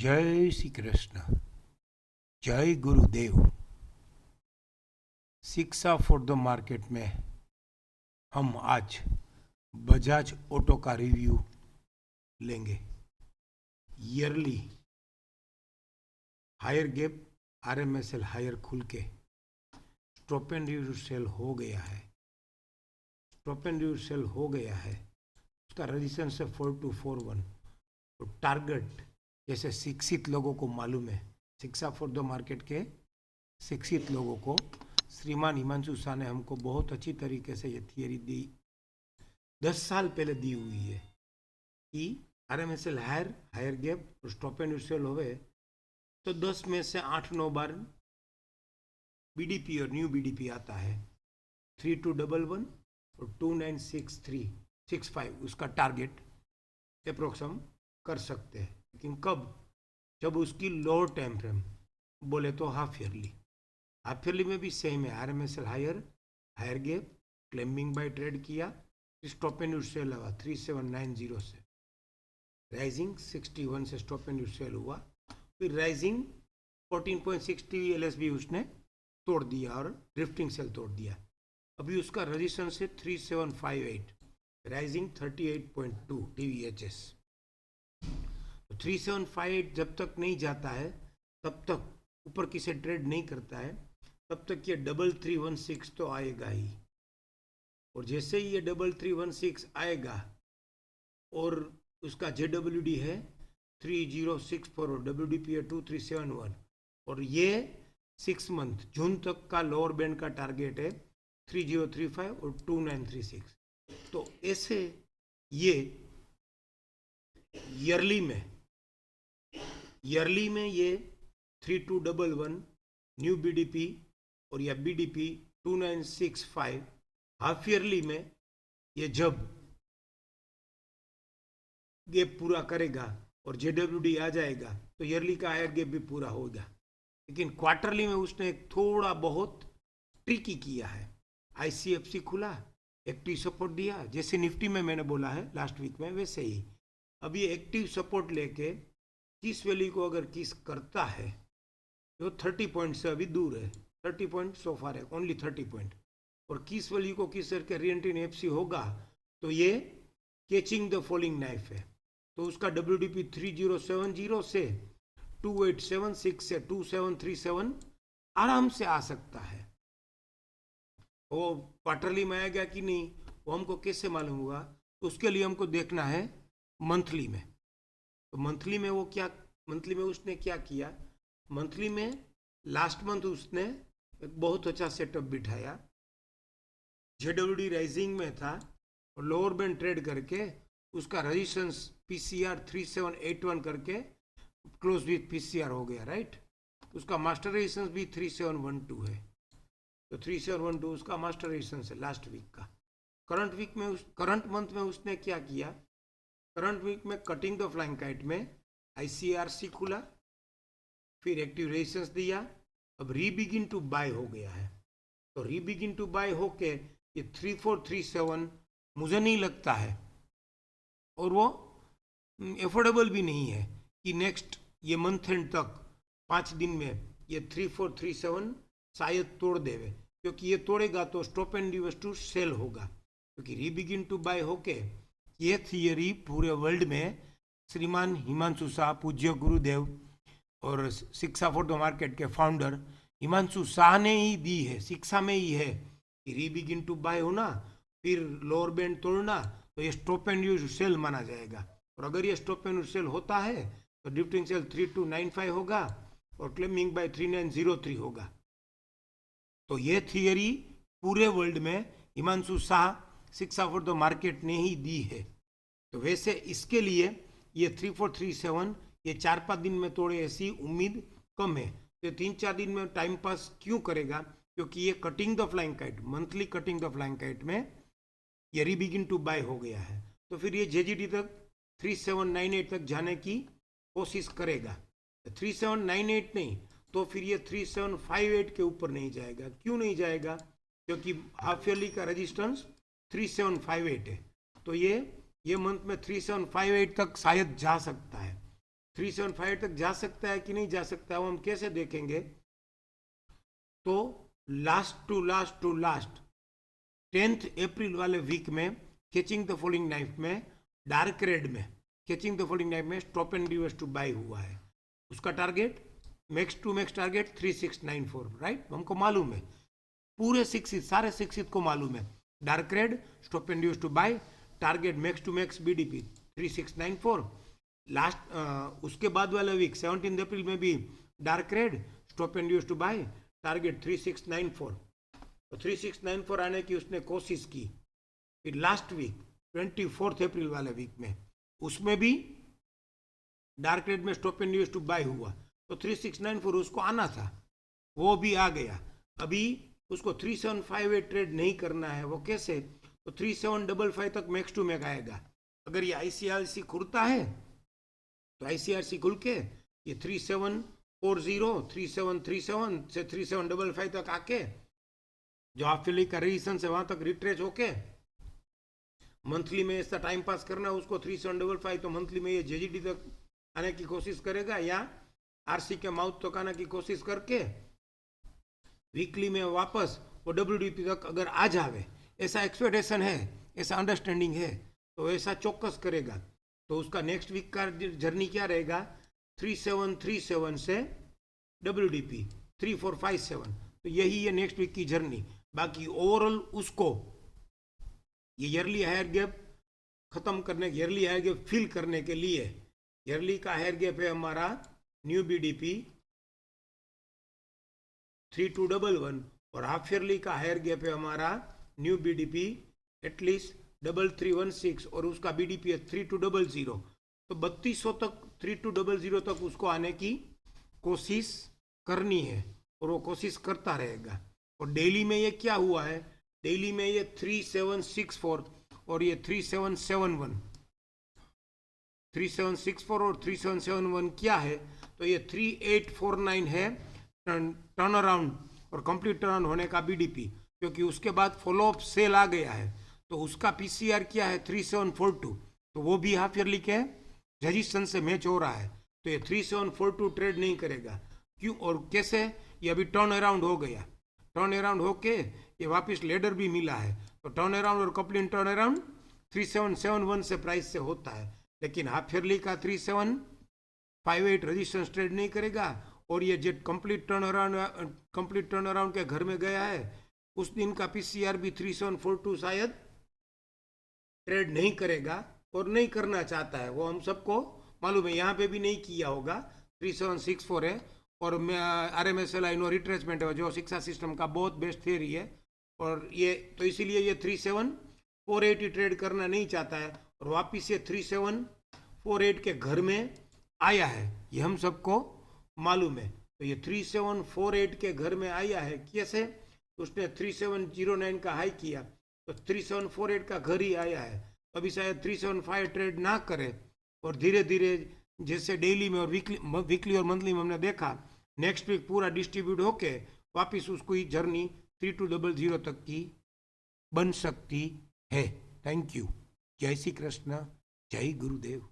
जय श्री कृष्ण। जय गुरुदेव। शिक्षा फॉर द मार्केट में हम आज बजाज ऑटो का रिव्यू लेंगे। ईयरली हायर गैप आरएमएसएल हायर खुल के स्टॉप एंड रिव्यू सेल हो गया है। स्टॉप एंड रिव्यू सेल हो गया है। उसका रजिस्टेंस है 4241। तो टारगेट जैसे शिक्षित लोगों को मालूम है, शिक्षा फॉर द मार्केट के शिक्षित लोगों को श्रीमान हिमांशु शाह ने हमको बहुत अच्छी तरीके से ये थियरी दी, 10 साल पहले दी हुई है कि आरएमएसएल हायर गैप और स्टॉप एंड सेल होवे तो 10 में से 8-9 बार बीडीपी और न्यू बीडीपी आता है। 3211 और 296365 उसका टारगेट अप्रोक्सम कर सकते हैं, लेकिन कब? जब उसकी लोअर टाइम फ्रेम बोले तो हाफ ईयरली में भी सेम है। RMSL higher gap claiming buy trade किया, स्टॉप एंड सेल हुआ 3790 से, राइजिंग 61 से स्टॉप एंड सेल हुआ, फिर राइजिंग 14.60 एलएसबी उसने तोड़ दिया और ड्रिफ्टिंग सेल तोड़ दिया। अभी उसका रजिस्टेंस है 3758, राइजिंग 38.2 टीवीएचएस। 3758 जब तक नहीं जाता है, तब तक ऊपर की से ट्रेड नहीं करता है, तब तक ये 3316 तो आएगा ही। और जैसे ही ये 3316 आएगा और उसका JWD है 3064 और WDP है 2371 और ये 6 मंथ जून तक का लोअर बैंड का टारगेट है 3035 और 2936। तो ऐसे ये ईयरली में ये 3211 न्यू बीडीपी और या बीडीपी 2965, हाफ ईयरली में ये जब गैप पूरा करेगा और JWD आ जाएगा तो ईयरली का हायर गैप भी पूरा होगा। लेकिन क्वार्टरली में उसने एक थोड़ा बहुत ट्रिकी किया है। ICFC खुला, एक्टिव सपोर्ट दिया, जैसे निफ्टी में मैंने बोला है लास्ट वीक में, वैसे ही अब ये एक्टिव सपोर्ट लेके किस वैल्यू को अगर किस करता है तो 30 पॉइंट से अभी दूर है, 30 पॉइंट सो फार है, ओनली 30 पॉइंट। और किस वैल्यू को किस करके रीएंट्री इन एफसी होगा तो ये कैचिंग द फॉलिंग नाइफ है। तो उसका WDP 3070 से 2876 से 2737 आराम से आ सकता है। वो क्वार्टरली में आएगा कि नहीं वो हमको कैसे मालूम होगा? तो उसके लिए हमको देखना है मंथली में। तो मंथली में उसने क्या किया? मंथली में लास्ट मंथ उसने एक बहुत अच्छा सेटअप बिठाया। JWD राइजिंग में था और लोअर बैंड ट्रेड करके उसका रजिस्टेंस PCR 3781 करके क्लोज विथ PCR हो गया, राइट। उसका मास्टर रेजिस्टेंस भी 3712 है, तो 3712 उसका मास्टर रेजिस्टेंस है लास्ट वीक का। करंट मंथ में उसने क्या किया? करंट वीक में कटिंग द फ्लाइंग काइट में ICRC खुला, फिर एक्टिव रेजिस्टेंस दिया, अब रीबिगिन टू बाय हो गया है। तो रीबिगिन टू बाय होके ये 3437 मुझे नहीं लगता है और वो एफोर्डेबल भी नहीं है कि नेक्स्ट ये मंथ एंड तक 5 दिन में ये 3437 शायद तोड़ देवे, क्योंकि ये तोड़ेगा तो स्टॉप एंड टू सेल होगा। क्योंकि रीबिगिन टू बाय होके ये थियरी पूरे वर्ल्ड में श्रीमान हिमांशु शाह, पूज्य गुरुदेव और शिक्षा फॉर द मार्केट के फाउंडर हिमांशु शाह ने ही दी है, शिक्षा में ही है कि रीबिगिन टू बाय होना, फिर लोअर बैंड तोड़ना, तो ये स्टॉप एंड यूज सेल माना जाएगा। और अगर ये स्टॉप एंड सेल होता है तो ड्रिफ्टिंग सेल 3295 होगा और क्लेमिंग बाय 3903 होगा। तो ये थियरी पूरे वर्ल्ड में हिमांशु शाह, शिक्षा फॉर द मार्केट ने ही दी है। तो वैसे इसके लिए ये 3437 ये 4-5 दिन में तोड़े ऐसी उम्मीद कम है। तो 3-4 दिन में टाइम पास क्यों करेगा? क्योंकि ये cutting the flying kite, monthly cutting the flying kite में ये रीबिगिन टू बाय हो गया है। तो फिर ये JGD तक 3798 तक जाने की कोशिश करेगा। 3798 नहीं तो फिर ये 3758 के ऊपर नहीं जाएगा। क्यों नहीं जाएगा? क्योंकि हाफ ईयरली का रजिस्टेंस 3758 है। तो ये मंथ में 3758 तक शायद जा सकता है। 375 तक जा सकता है कि नहीं जा सकता है, वो हम कैसे देखेंगे? तो लास्ट टू लास्ट 10th अप्रैल वाले वीक में कैचिंग द फॉलिंग नाइफ में डार्क रेड में कैचिंग द फॉलिंग नाइफ में stop and reverse to buy हुआ है। उसका target max to max target 3694, right? हमको मालूम है, पूरे सारे 6 को मालूम है। Dark red stop and reverse to buy, target max to max BDP 3694। Last उसके बाद वाला वीक 17 अप्रैल में भी dark red stop and reverse to buy, target 3694। तो 3694 आने की उसने कोशिश की। फिर लास्ट वीक 24 अप्रैल वाले वीक में उसमें भी डार्क रेड में stop and reverse to buy हुआ, तो 3694 उसको आना था, वो भी आ गया। अभी उसको 3758 ट्रेड नहीं करना है, वो कैसे? तो 3755 तक मैक्स टू मैक आएगा। अगर ये आईसीआरसी खुलता है तो आईसीआरसी खुल के ये 3740 3737 से 3755 तक आके जो हाफ का रेजिस्टेंस है वहां तक रिट्रेस होके मंथली में ऐसा टाइम पास करना है उसको 3755, तो मंथली में ये जेजीडी तक आने की कोशिश करेगा या आरसी के माउथ तक आने की कोशिश करके वीकली में वापस वो डब्ल्यूडीपी तक अगर आ जावे, ऐसा एक्सपेक्टेशन है, ऐसा अंडरस्टैंडिंग है, तो ऐसा चौकस करेगा। तो उसका नेक्स्ट वीक का जर्नी क्या रहेगा? 3737 से डब्ल्यूडीपी 3457, तो यही है नेक्स्ट वीक की जर्नी। बाकी ओवरऑल उसको ये ईयरली हायर गैप खत्म करने, ईयरली हायर गैप फिल करने के लिए ईयरली का हायर गैप है हमारा न्यू बीडीपी 3211 और हाफ ईयरली का हायर गैप है हमारा न्यू बीडीपी एटलीस्ट 3316 और उसका बीडीपी है 3200। तो 3200 तक 3200 तक उसको आने की कोशिश करनी है और वो कोशिश करता रहेगा। और डेली में ये क्या हुआ है? डेली में ये 3764 और ये 3771, 3764 और 3771 क्या है? तो ये 3849 है टर्न अराउंड और कंप्लीट टर्न होने का बीडीपी, क्योंकि उसके बाद फॉलोअप सेल आ गया है। तो उसका पीसीआर क्या है? 3742, तो वो भी हाफ ईयरली के रेजिस्टेंस से मैच हो रहा है। तो ये 3742 ट्रेड नहीं करेगा। क्यों और कैसे? ये अभी टर्न अराउंड हो गया, टर्न अराउंड होके ये वापस लेडर भी मिला है। तो टर्न अराउंड और कपलिंग टर्न अराउंड 3771 से प्राइस से होता है, लेकिन हाफ ईयरली का 3758 रेजिस्टेंस ट्रेड नहीं करेगा। और ये जो कंप्लीट टर्न अराउंड के घर में गया है उस दिन का पीसीआर भी 3742 शायद ट्रेड नहीं करेगा और नहीं करना चाहता है, वो हम सबको मालूम है। यहाँ पे भी नहीं किया होगा, 3764 है और RMSLI नो रिट्रेसमेंट है जो शिक्षा सिस्टम का बहुत बेस्ट थियरी है। और ये तो इसीलिए ये 3748 ट्रेड करना नहीं चाहता है और वापिस ये 3748 के घर में आया है, ये हम सबको मालूम है। तो ये 3748 के घर में आया है कैसे? उसने 3709 का हाई किया तो 3748 का घर ही आया है। अभी शायद 375 ट्रेड ना करे और धीरे धीरे जैसे डेली में और वीकली और मंथली में हमने देखा, नेक्स्ट वीक पूरा डिस्ट्रीब्यूट होके वापस उसको ही जर्नी 3200 तक की बन सकती है। Thank you. जय श्री कृष्ण, जय गुरुदेव।